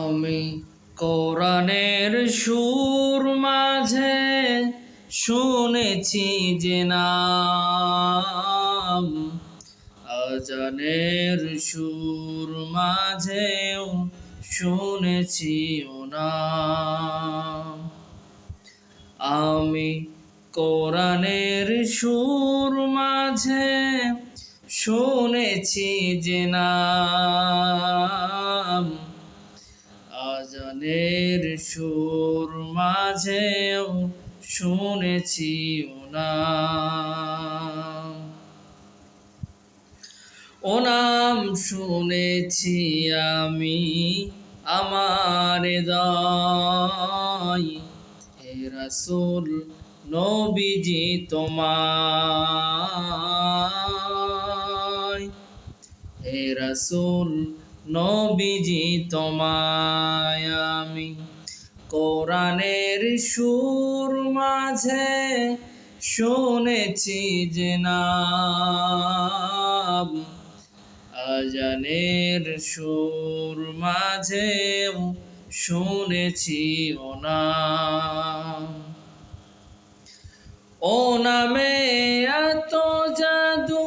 আমি কোরআনের সুর মাঝে শুনেছি যে নাম, আজানের সুর মাঝেও শুনেছি ও নাম। আমি কোরআনের সুর মাঝে শুনেছি যে নাম, আজানের সুর মাঝেও শুনেছি ও নাম। ও নাম শুনেছি আমি আমার হৃদয়, হে রাসূল নবীজি তোমায়, হে রাসূল নবীজি তোমায় আমি কোরআনের সুর মাঝে শুনেছি যে নাম, আজানের সুর মাঝেও শুনেছি ও নাম। ও নামে এত জাদু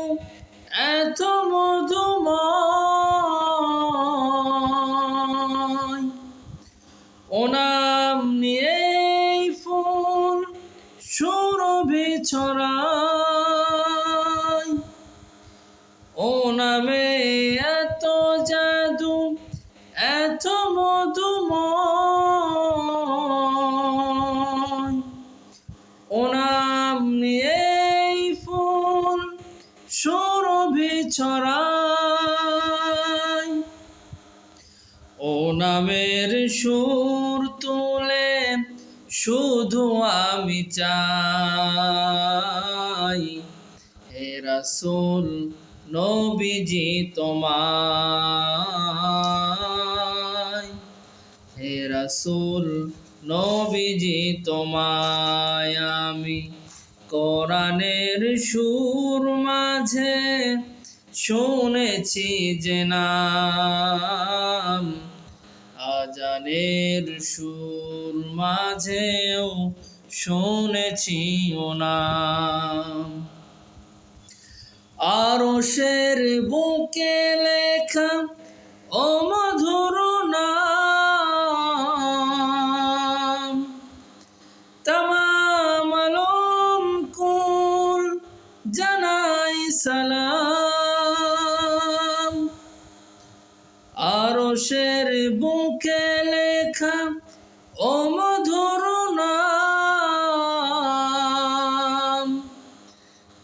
এত মধুময়, ও নাম নিয়েই ফুল সুরভি ছড়ায়। ও নামে এত জাদু এত মধুময়, ও নাম নিয়েই ফুল সুরভি ছড়ায়। ও নামের সুর তুলে শুধু আমি চাই, হে রাসূল নবীজি তোমায়, হে রাসূল নবীজি তোমায় আমি কোরআনের সুর মাঝে শুনেছি যে নাম, আজানের সুর মাঝেও শুনেছি ও নাম। আরশের বুকে লেখা ও মধুর নাম, তামাম আলম কুল জানাই সালাম। আরশের বুকে লেখা ও মধুর নাম,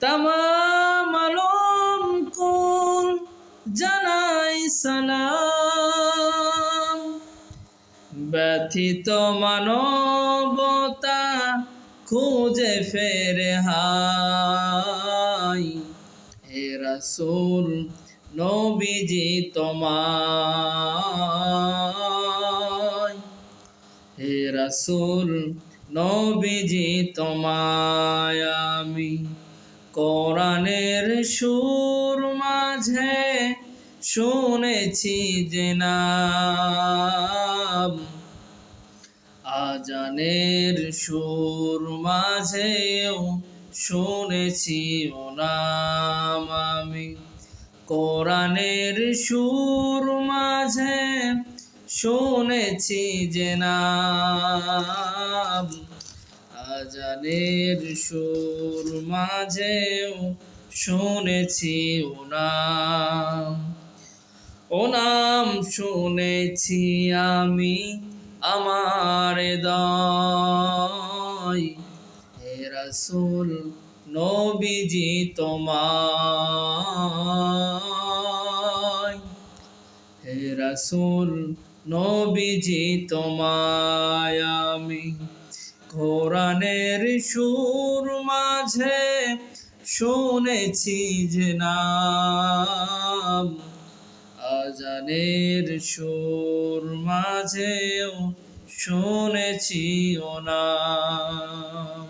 তামাম আলম কুল জানাই সালাম। ব্যথিত মানবতা খুঁজে ফেরে হায়, হে রাসূল নবীজি তোমায়, হে রাসূল নবীজি তোমায় আমি কোরআনের সুর মাঝে শুনেছি যে নাম, আজানের সুর মাঝেও শুনেছি ও নাম। আমি কোরআনের সুর মাঝে শুনেছি যে নাম, আজানের সুর মাঝেও শুনেছি ও নাম। ও নাম শুনেছি আমি আমার হৃদয়, হে রাসূল নবীজি তোমায়, হে রাসূল নবীজি তোমায় আমি কোরআনের সুর মাঝে শুনেছি যে নাম, আজানের সুর মাঝেও শুনেছি ও নাম।